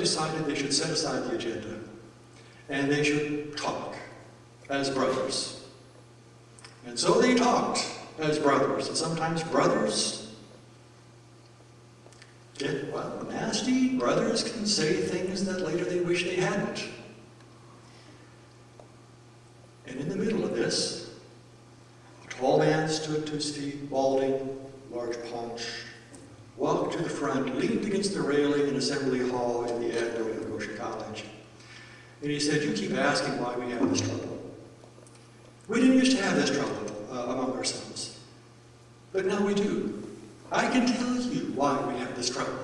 decided they should set aside the agenda and they should talk as brothers. And so they talked as brothers, and sometimes brothers get, well, nasty. Brothers can say things that later they wish they hadn't. And in the middle of this, a tall man stood to his feet, balding, large paunch, walked to the front, leaned against the railing in Assembly Hall in the ad building of Goshen College. And he said, "You keep asking why we have this trouble. We didn't used to have this trouble among ourselves, but now we do. I can tell you why we have this trouble.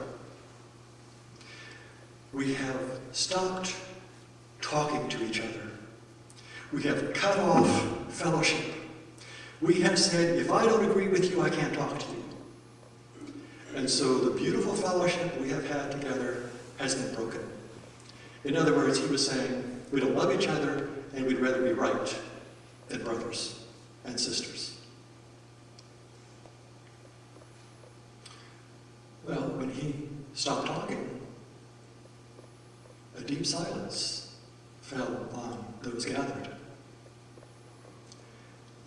We have stopped talking to each other. We have cut off fellowship. We have said, if I don't agree with you, I can't talk to you. And so the beautiful fellowship we have had together has been broken." In other words, he was saying, we don't love each other, and we'd rather be right than brothers and sisters. Well, when he stopped talking, a deep silence fell on those gathered.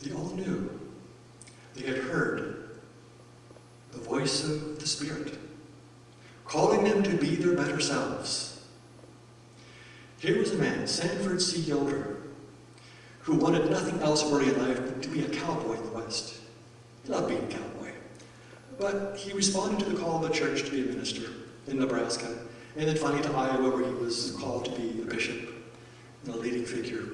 They all knew. They had heard the voice of the Spirit, calling them to be their better selves. Here was a man, Sanford C. Yoder, who wanted nothing else really in life but to be a cowboy in the West. He loved being a cowboy. But he responded to the call of the church to be a minister in Nebraska, and then finally to Iowa, where he was called to be a bishop and a leading figure.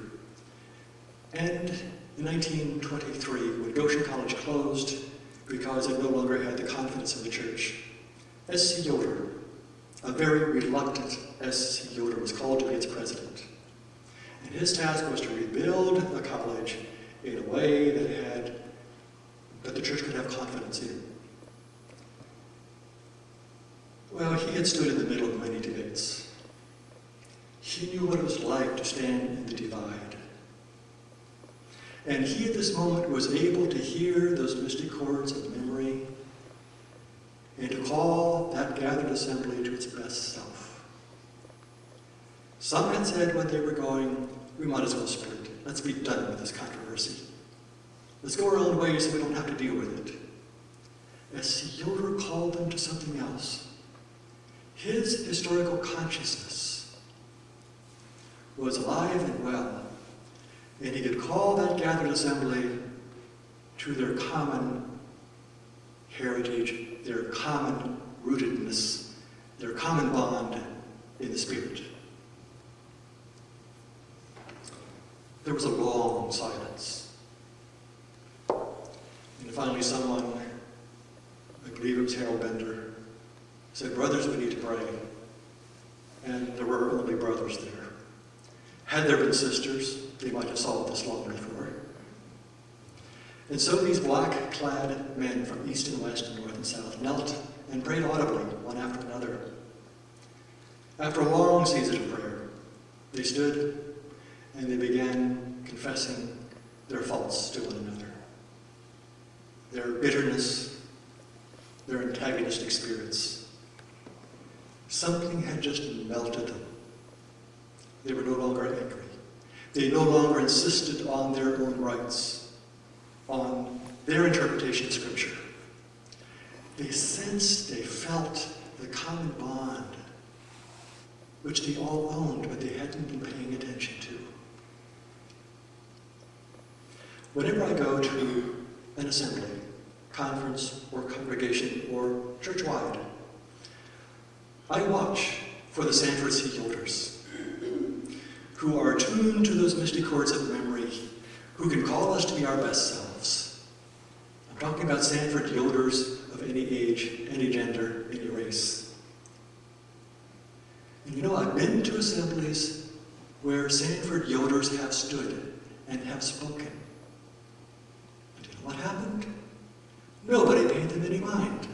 And in 1923, when Goshen College closed because it no longer had the confidence of the church, S.C. Yoder, a very reluctant S.C. Yoder, was called to be its president. And his task was to rebuild the college in a way that the church could have confidence in. Well, he had stood in the middle of many debates. He knew what it was like to stand in the divide. And he at this moment was able to hear those mystic chords of memory and to call that gathered assembly to its best self. Some had said when they were going, we might as well split. Let's be done with this controversy. Let's go our own way so we don't have to deal with it. S.C. Yoder called them to something else. His historical consciousness was alive and well, and he could call that gathered assembly to their common heritage, their common rootedness, their common bond in the Spirit. There was a long silence. And finally someone, I believe it was Harold Bender, said, "Brothers, we need to pray." And there were only brothers there. Had there been sisters, they might have solved this long before. And so these black-clad men from east and west and north and south knelt and prayed audibly, one after another. After a long season of prayer, they stood and they began confessing their faults to one another, their bitterness, their antagonistic spirits. Something had just melted them. They were no longer angry. They no longer insisted on their own rights, on their interpretation of Scripture. They sensed, they felt the common bond which they all owned, but they hadn't been paying attention to. Whenever I go to an assembly, conference, or congregation, or church-wide, I watch for the Sanford C. Yoders, who are attuned to those mystic chords of memory, who can call us to be our best selves. I'm talking about Sanford Yoders of any age, any gender, any race. And you know, I've been to assemblies where Sanford Yoders have stood and have spoken. And you know what happened? Nobody paid them any mind.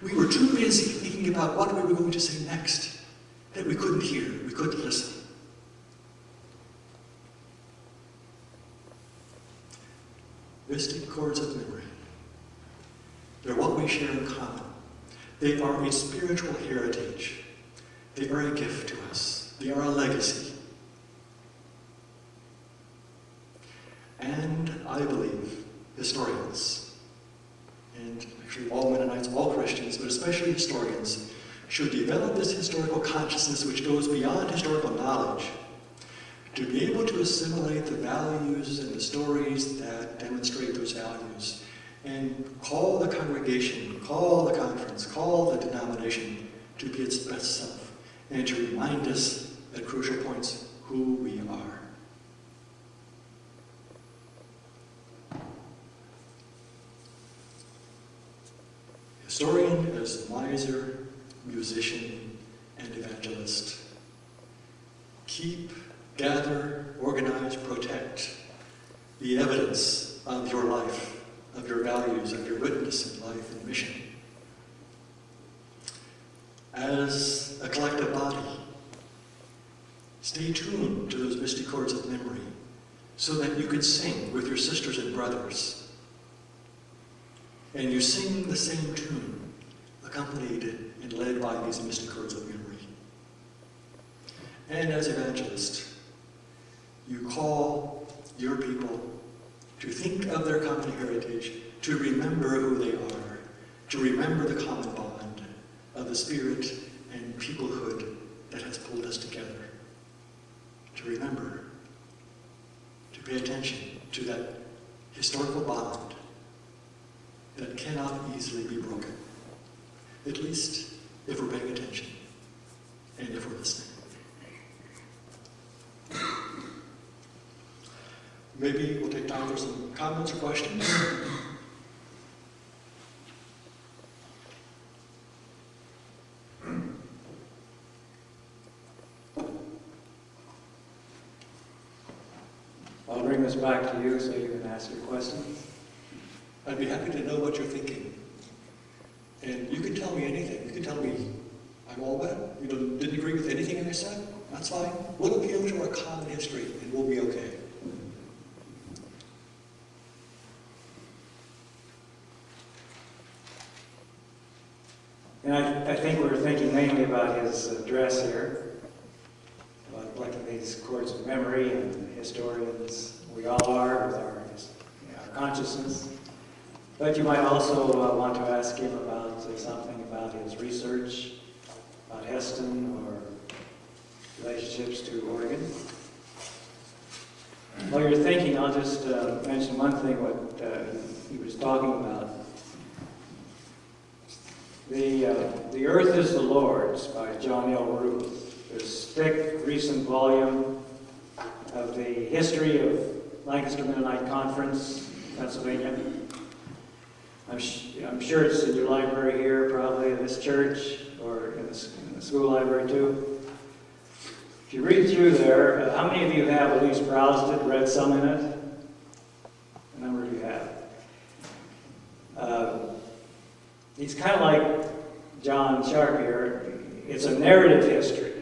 We were too busy thinking about what we were going to say next that we couldn't hear, we couldn't listen. Mystic chords of memory. They're what we share in common. They are a spiritual heritage. They are a gift to us. They are a legacy. And I believe historians, and actually all Mennonites, all Christians, but especially historians, should develop this historical consciousness which goes beyond historical knowledge to be able to assimilate the values and the stories that demonstrate those values and call the congregation, call the conference, call the denomination to be its best self and to remind us at crucial points who we are. Historian as miser, musician, and evangelist. Keep, gather, organize, protect the evidence of your life, of your values, of your witness in life and mission. As a collective body, stay tuned to those misty chords of memory so that you could sing with your sisters and brothers. And you sing the same tune, accompanied and led by these misty chords of memory. And as evangelists, you call your people to think of their common heritage, to remember who they are, to remember the common bond of the spirit and peoplehood that has pulled us together. To remember, to pay attention to that historical bond that cannot easily be broken, at least if we're paying attention and if we're listening. Maybe we'll take time for some comments or questions. I'll bring this back to you so you can ask your questions. I'd be happy to know what you're thinking. And you can tell me anything. You can tell me I'm all wet. You didn't agree with anything I said. That's fine. We'll appeal to our common history and we'll be okay. And I think we were thinking mainly about his address here, about collecting these chords of memory, and historians we all are with our consciousness. But you might also want to ask him about something about his research, about Heston or relationships to Oregon. While you're thinking, I'll just mention one thing, what he was talking about. The Earth is the Lord's by John L. Ruth. This thick, recent volume of the history of Lancaster Mennonite Conference, Pennsylvania. I'm sure it's in your library here, probably in this church, or in the school library too. If you read through there, how many of you have at least browsed it, read some in it? A number of you have. He's kind of like John Sharp here. It's a narrative history.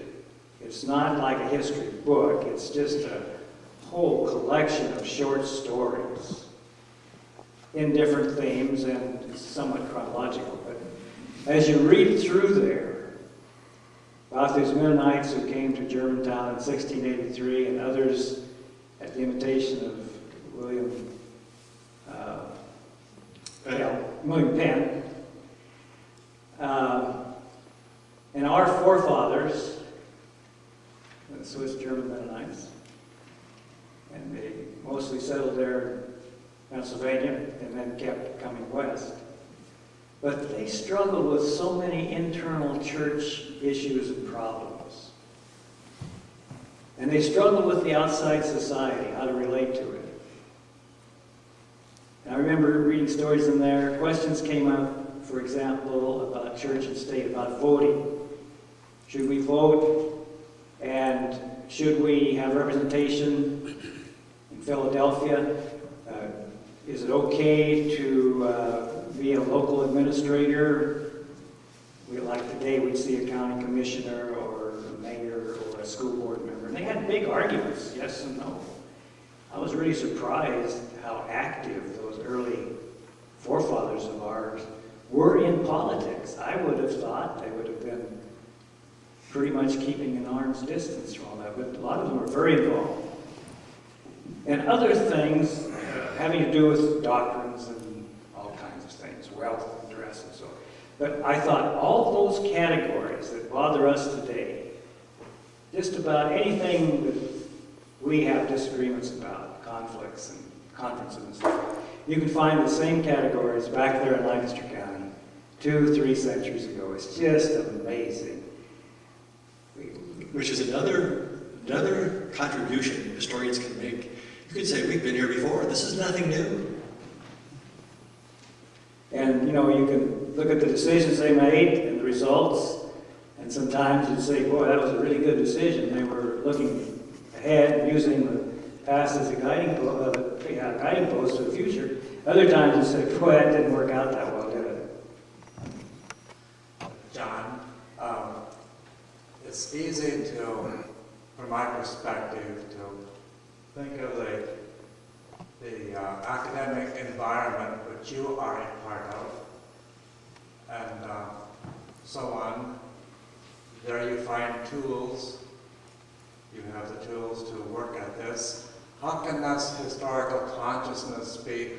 It's not like a history book. It's just a whole collection of short stories in different themes and somewhat chronological. But as you read through there about these Mennonites who came to Germantown in 1683 and others at the invitation of William Penn, and our forefathers, the Swiss German Mennonites, and they mostly settled there in Pennsylvania and then kept coming west. But they struggled with so many internal church issues and problems. And they struggled with the outside society, how to relate to it. And I remember reading stories in there. Questions came up, for example, about church and state, about voting. Should we vote? And should we have representation in Philadelphia? Is it okay to be a local administrator? Like today, we'd see a county commissioner or a mayor or a school board member. And they had big arguments, yes and no. I was really surprised how active those early forefathers of ours were in politics. I would have thought they would have been pretty much keeping an arm's distance from all that, but a lot of them were very involved. And other things having to do with doctrines and all kinds of things, wealth and dress and so on. But I thought all those categories that bother us today, just about anything that we have disagreements about, conflicts and conferences and stuff, you can find the same categories back there in Lancaster County 2-3 centuries ago. It's just amazing. Which is another contribution historians can make. You could say, we've been here before. This is nothing new. And, you know, you can look at the decisions they made and the results, and sometimes you'd say, boy, that was a really good decision. They were looking ahead and using the past as a guiding post to the future. Other times you say, boy, that didn't work out that well, did it? John, it's easy to, from my perspective, to think of the academic environment which you are a part of, and so on. There you find tools. You have the tools to work at this. How can this historical consciousness be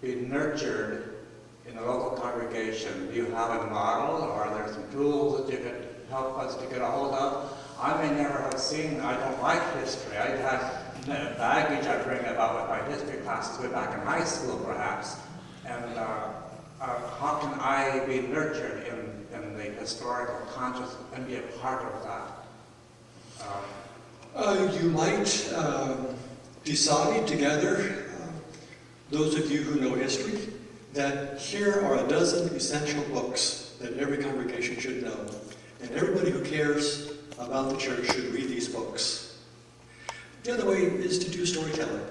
nurtured in a local congregation? Do you have a model, or are there some tools that you could help us to get a hold of? I may never have seen, I don't like history. I had baggage I bring about with my history classes way back in high school, perhaps. And how can I be nurtured in the historical consciousness and be a part of that? You might decide together, those of you who know history, that here are a dozen essential books that every congregation should know. And everybody who cares about the church should read these books. The other way is to do storytelling.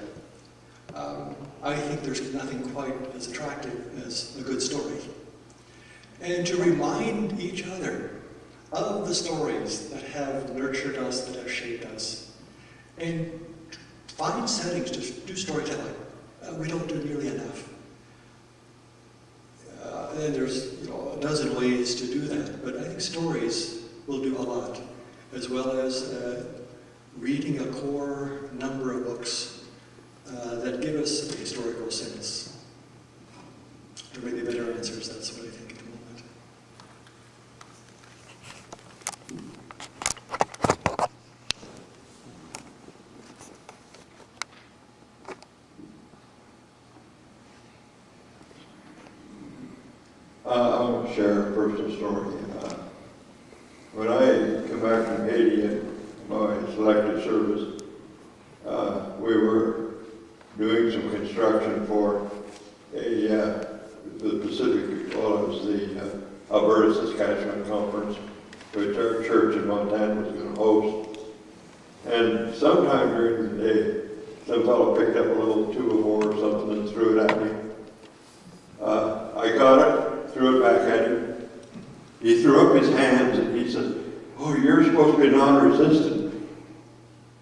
I think there's nothing quite as attractive as a good story. And to remind each other of the stories that have nurtured us, that have shaped us. And find settings to do storytelling. We don't do nearly enough. And there's a dozen ways to do that, but I think stories will do a lot, as well as reading a core number of books that give us a historical sense. There may be better answers, that's what I think at the moment. I want to share a personal story. When I come back from Haiti in my selected service, we were doing some construction for the Pacific, well, it was the Alberta Saskatchewan Conference, which our church in Montana was going to host. And sometime during the day, some fellow picked up a little 204 or something and threw it at me. I got it, threw it back at him. He threw up his hands and he said, "Oh, you're supposed to be non-resistant."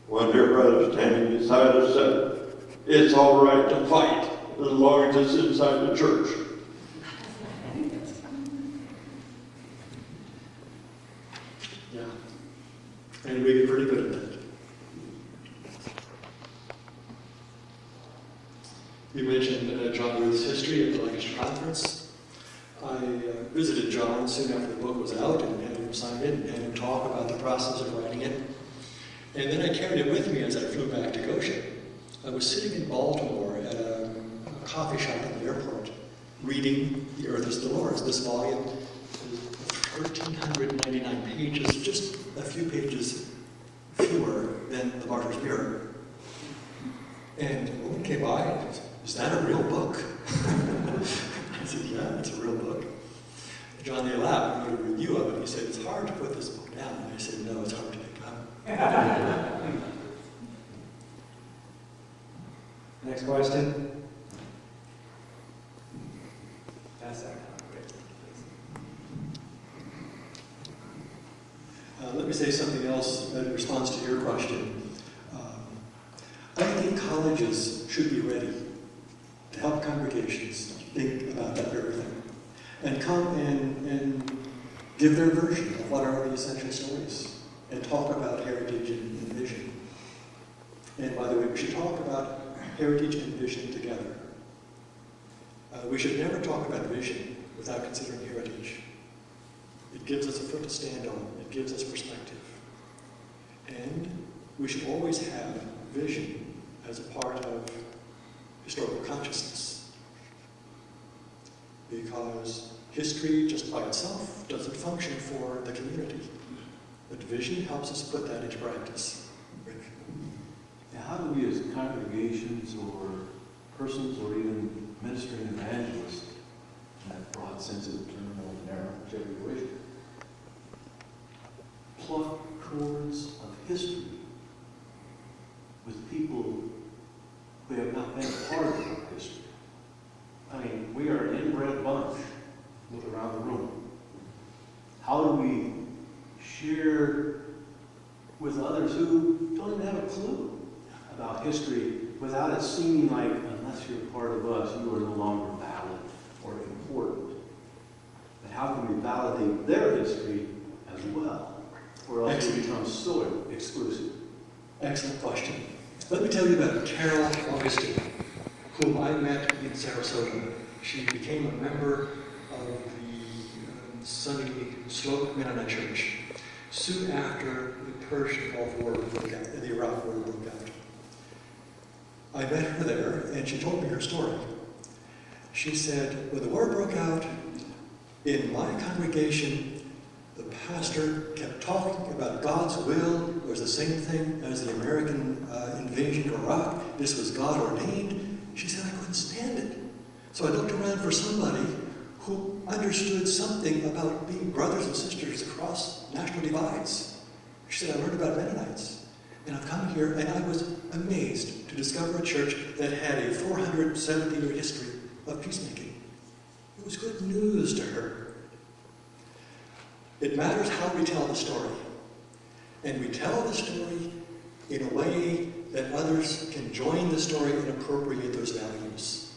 One dear brother standing beside us said, "It's all right to fight as long as it's inside the church." Yeah, and we get pretty good at that. You mentioned John Ruth's history at the Lancaster Conference. I visited John soon after the book was out and had him sign it and had him talk about the process of writing it. And then I carried it with me as I flew back to Goshen. I was sitting in Baltimore at a coffee shop at the airport reading The Earth is the Lord's. This volume is 1,399 pages, just a few pages fewer than The Martyr's Mirror. And a woman came by and said, "Is that a real book?" I said, "Yeah, it's a real book." John, they allowed me to wrote a review of it. He said, "It's hard to put this book down." And I said, "No, it's hard to pick up." Next question. Pass that down. Let me say something else in response to your question. I think colleges should be ready to help congregations think about that very thing and come and give their version of what are the essential stories. talk about heritage and vision. And by the way, we should talk about heritage and vision together. We should never talk about vision without considering heritage. It gives us a foot to stand on. It gives us perspective. And we should always have vision as a part of historical consciousness. Because history, just by itself, doesn't function for the community. But vision helps us put that into practice. Rick? Now, how do we as congregations or persons or even ministering evangelists, in that broad sense of the term, or narrow, whichever you wish, pluck chords of history with people who have not been a part of our history? I mean, we are an inbred bunch. Look around the room. How do we share with others who don't even have a clue about history without it seeming like, unless you're part of us, you are no longer valid or important? But how can we validate their history as well? Or else we become so exclusive. Excellent question. Let me tell you about Carol Augustine, whom I met in Sarasota. She became a member of the Sunny Slope Mennonite Church soon after the Persian Gulf War broke out, the Iraq War broke out. I met her there, and she told me her story. She said, when the war broke out, in my congregation, the pastor kept talking about God's will. It was the same thing as the American invasion of Iraq. This was God ordained. She said, I couldn't stand it. So I looked around for somebody who understood something about being brothers and sisters across national divides. She said, I learned about Mennonites. And I've come here, and I was amazed to discover a church that had a 470-year history of peacemaking. It was good news to her. It matters how we tell the story. And we tell the story in a way that others can join the story and appropriate those values.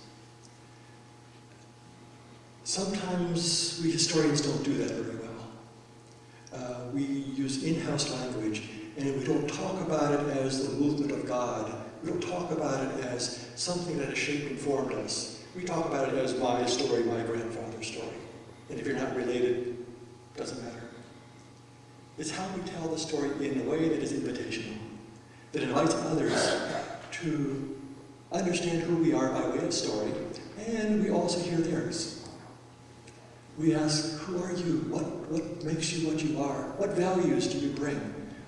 Sometimes we historians don't do that very well. We use in-house language, and we don't talk about it as the movement of God. We don't talk about it as something that has shaped and formed us. We talk about it as my story, my grandfather's story. And if you're not related, it doesn't matter. It's how we tell the story in a way that is invitational, that invites others to understand who we are by way of story, and we also hear theirs. We ask, who are you? What makes you what you are? What values do you bring?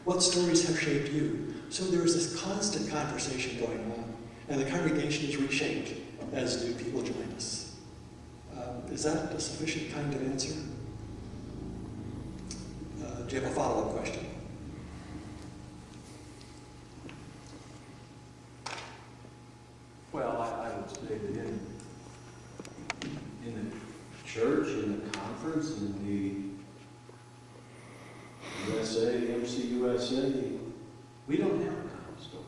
What stories have shaped you? So there's this constant conversation going on, and the congregation is reshaped as new people join us. Is that a sufficient kind of answer? Do you have a follow-up question? Well, I would say that in the church, in the conference, in the USA, MCUSA, we don't have a common story.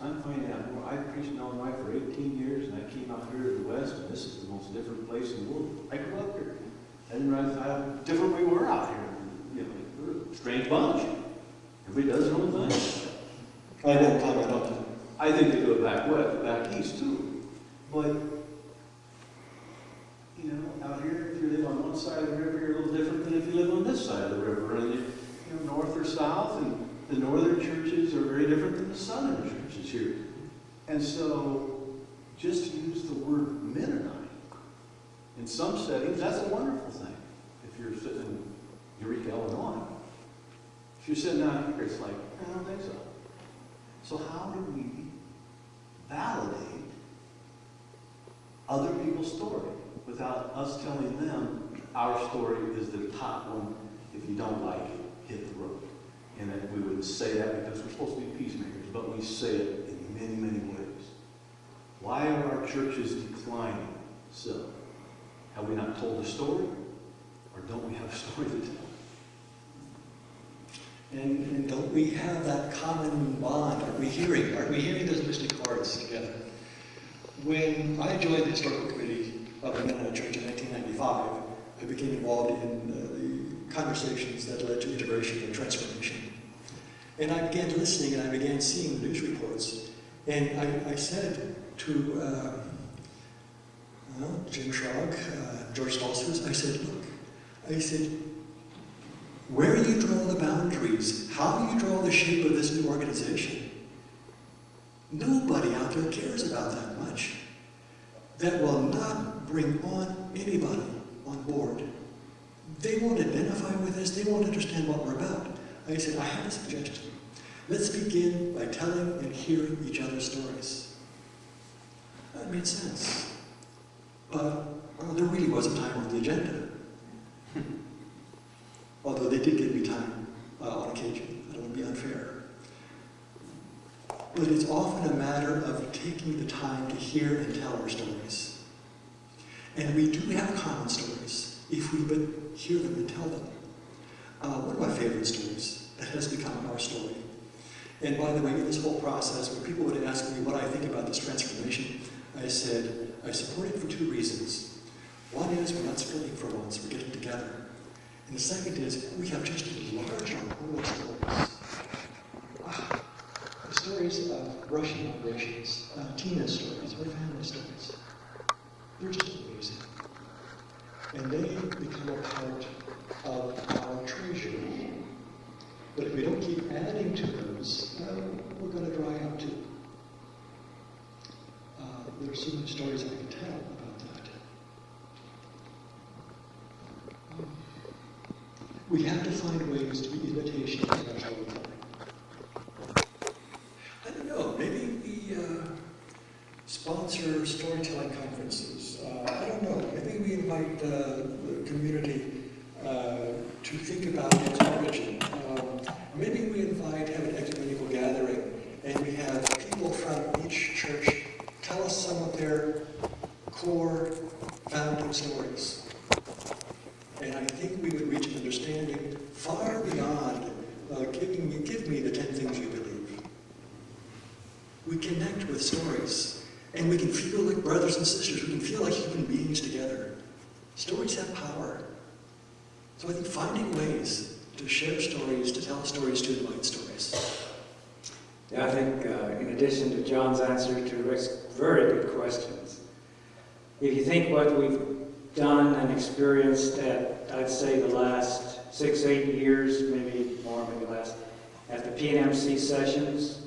I'm finding out more. I preached in Illinois for 18 years, and I came out here to the West, and this is the most different place in the world. I grew up here. I didn't realize how different we were out here. You know, we're a strange bunch. Everybody does their own thing. I won't comment on that. I think they go back west, back east too. But, you know, out here, if you live on one side of the river, you're a little different than if you live on this side of the river. And, you know, north or south, and the northern churches are very different than the southern churches here. And so, just to use the word Mennonite, in some settings, that's a wonderful thing. If you're sitting in Eureka, Illinois. If you're sitting out here, it's like, I don't think so. So how do we validate other people's story without us telling them our story is the top one? If you don't like it, hit the road. And that we wouldn't say that because we're supposed to be peacemakers, but we say it in many, many ways. Why are our churches declining so? Have we not told the story? Or don't we have a story to tell? And don't we have that common bond? Aren't we hearing those mystic chords together? When I joined the historical committee of the Mennonite Church in 1995, I became involved in the conversations that led to integration and transformation. And I began listening, and I began seeing the news reports. And I said to Jim Schrog, George Stolzfus, I said, look, I said, where you draw the boundaries, how you draw the shape of this new organization, nobody out there cares about that much. That will not bring on anybody on board. They won't identify with us, they won't understand what we're about. I said, I have a suggestion. Let's begin by telling and hearing each other's stories. That made sense. But there really wasn't time on the agenda. Although they did give me time on occasion. I don't want to be unfair. But it's often a matter of taking the time to hear and tell our stories. And we do have common stories, if we but hear them and tell them. One of my favorite stories that has become our story. And by the way, in this whole process, when people would ask me what I think about this transformation, I said, I support it for two reasons. One is we're not splitting for once, we're getting together. And the second is we have just enlarged our pool of stories. The stories of Russian migrations, Tina's stories, her family stories. They're just amazing. And they become a part of our treasure. But if we don't keep adding to those, we're going to dry up too. There are so many stories I can tell about that. We have to find ways to be imitations of our storytelling. I don't know, maybe we sponsor storytelling conferences. I don't know, maybe we invite the community to think about its origin. Maybe we have an ecumenical gathering and we have people from each church tell us some of their core founding stories. And I think we would reach an understanding far beyond give me the 10 things you believe. We connect with stories, and we can feel like brothers and sisters. We can feel like human beings together. Stories have power. So I think finding ways to share stories, to tell stories, to invite stories. Yeah, I think in addition to John's answer to Rick's very good questions, if you think what we've done and experienced at, I'd say, the last 6-8 years, maybe more, maybe less, at the PNMC sessions,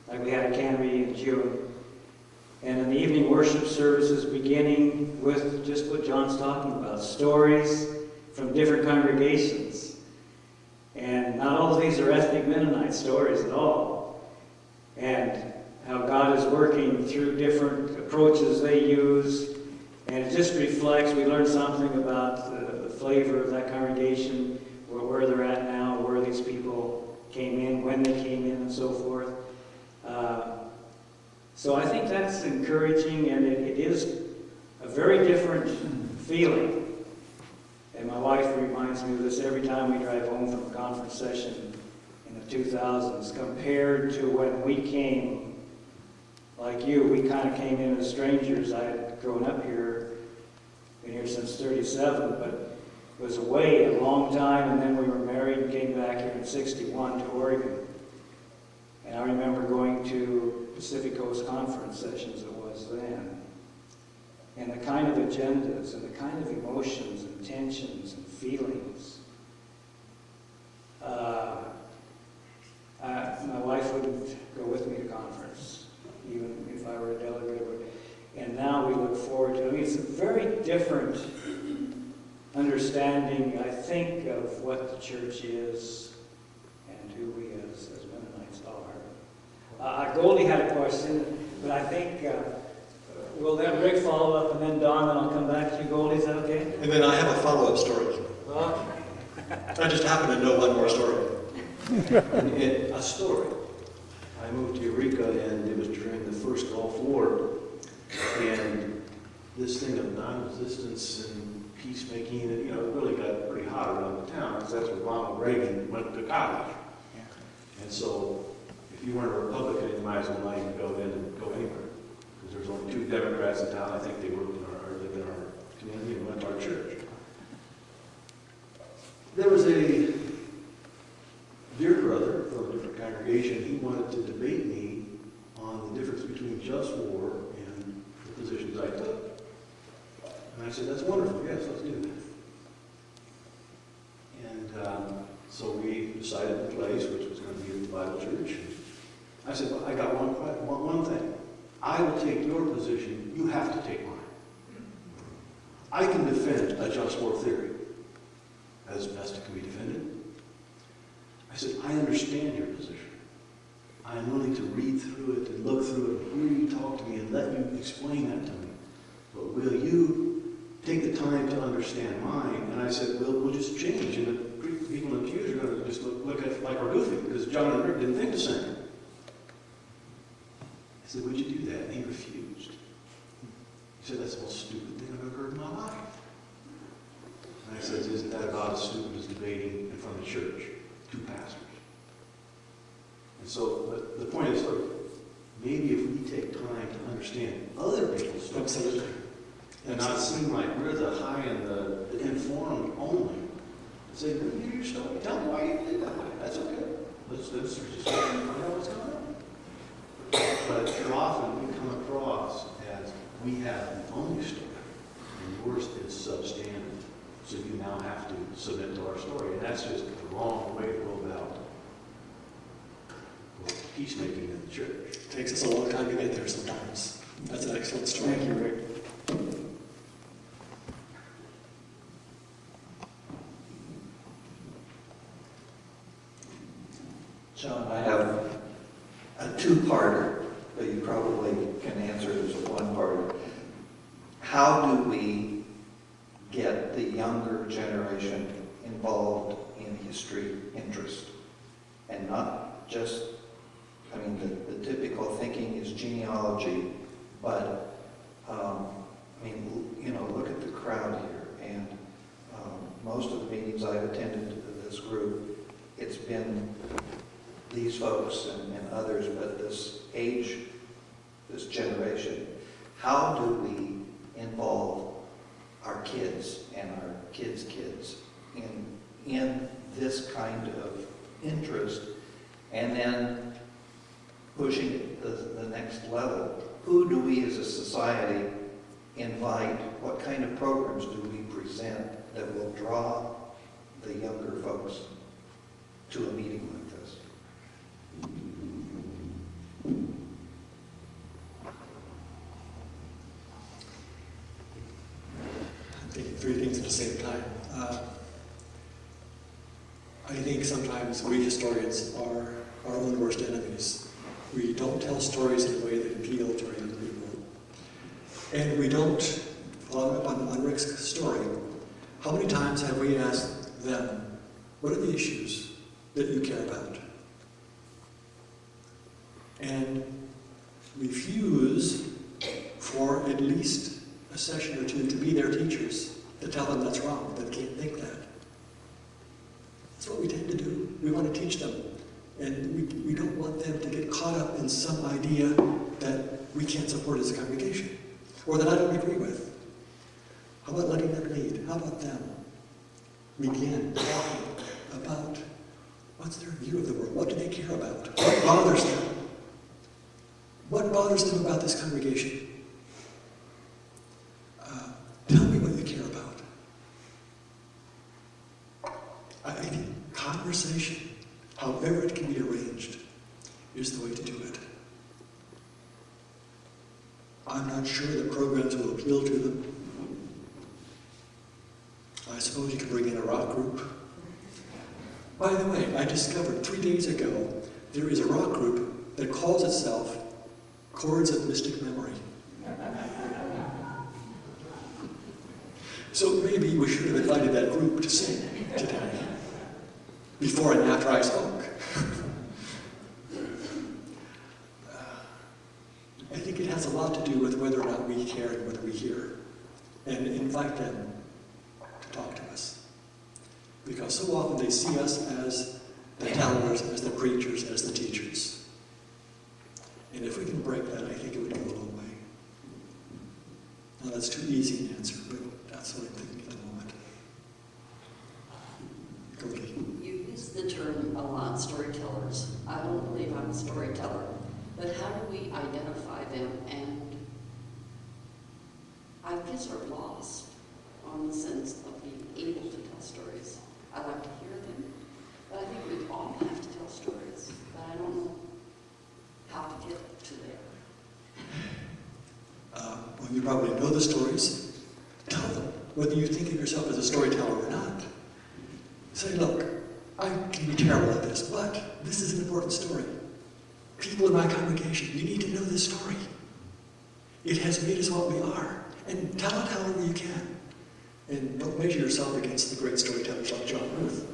like we had at Canby in June, and in the evening worship services beginning with just what John's talking about, stories from different congregations. And not all of these are ethnic Mennonite stories at all. And how God is working through different approaches they use. And it just reflects, we learned something about the flavor of that congregation, where they're at now, where these people came in, when they came in, and so forth. So I think that's encouraging, and it is a very different feeling. And my wife reminds me of this every time we drive home from a conference session in the 2000s, compared to when we came, like you, we kind of came in as strangers. I had grown up here, been here since 37, but was away a long time, and then we were married and came back here in 61 to Oregon. And I remember going to Pacific Coast Conference sessions it was then. And the kind of agendas and the kind of emotions and tensions and feelings. My wife wouldn't go with me to conference, even if I were a delegate. And now we look forward to it. I mean, it's a very different understanding, I think, of what the church is and who we as Mennonites are. Goldie had a question, but I think we'll let Rick follow up, and then Don, and I'll come back to you, Goldie. Is that okay? And then I have a follow-up story. I just happen to know one more story. A story. I moved to Eureka, and it was during the first Gulf War, and this thing of non-resistance and peacemaking, and it really got pretty hot around the town, because that's where Ronald Reagan went to college. And so, if you weren't a Republican, you might as well not even go in and go anywhere, because there's only 2 Democrats in town. I think they worked lived in our community and went to our church. There was a dear brother from a different congregation. He wanted to debate me on the difference between just war and the positions I took. And I said, that's wonderful, yes, let's do that. And so we decided the place, which was going to be at the Bible Church. I said, well, I got one thing. I will take your position, you have to take mine. I can defend a just war theory as best it can be defended. I said, I understand your position. I am willing to read through it and look through it and hear you talk to me and let you explain that to me. But will you take the time to understand mine? And I said, well, we'll just change. And the people in the pews are going to just look at it like we're goofy because John and Rick didn't think the same. I said, would you do that? And he refused. He said, that's the most stupid thing I've ever heard in my life. And I said, isn't that about as stupid as debating in front of the church? Two pastors. And so the point is, look, maybe if we take time to understand other people's stories, Absolutely. and not seem like we're the high and the informed only, say, let me hear your story. Tell me why you did that way. That's okay. Let's just find out what's going on. But too often we come across as we have the only story, and yours is substandard. So you now have to submit to our story. And that's just the wrong way to go about peacemaking in the church. Takes us a long time to get there sometimes. That's an excellent story. Thank you, Rick. John, I have a two-parter, but you probably can answer it as a one-parter. How do we get the younger generation involved in history interest? And not just, I mean, the typical thinking is genealogy, but, I mean, you know, look at the crowd here. And most of the meetings I've attended to this group, it's been these folks and others, but this age, this generation, how do we involve our kids and our kids' kids in this kind of interest, and then pushing it the next level? Who do we as a society invite? What kind of programs do we present that will draw the younger folks to a meeting like this? I'm thinking three things at the same time. I think sometimes we historians are our own worst enemies. We don't tell stories in a way that appeal to our young people. And we don't, following up on Rick's story, how many times have we asked them, what are the issues that you care about? And refuse for at least a session or two to be their teachers, to tell them that's wrong, that they can't think that. That's what we tend to do. We want to teach them. And we don't want them to get caught up in some idea that we can't support as a congregation, or that I don't agree with. How about letting them lead? How about them begin talking about what's their view of the world? What do they care about? What bothers them? What bothers them about this congregation? Tell me what you care about. I think conversation, however it can be arranged, is the way to do it. I'm not sure that programs will appeal to them. I suppose you could bring in a rock group. By the way, I discovered 3 days ago there is a rock group that calls itself Chords of Mystic Memory. So maybe we should have invited that group to sing today, before and after I spoke. I think it has a lot to do with whether or not we care and whether we hear, and invite them to talk to us. Because so often they see us as the tellers, as the preachers, as the teachers. And if we can break that, I think it would go a long way. Now that's too easy an answer, but that's what I'm thinking at the moment. Cody. You missed the term a lot, storytellers. I don't believe I'm a storyteller, but how do we identify them? And I guess we're lost on the sense of being able to tell stories. I like to hear them, but I think we all have to tell stories, but I don't know how to get to there. Well, you probably know the stories. Tell them, whether you think of yourself as a storyteller or not. Say, look, I can be terrible at this, but this is an important story. People in my congregation, you need to know this story. It has made us what we are. And tell it however you can. And don't measure yourself against the great storytellers like John Ruth.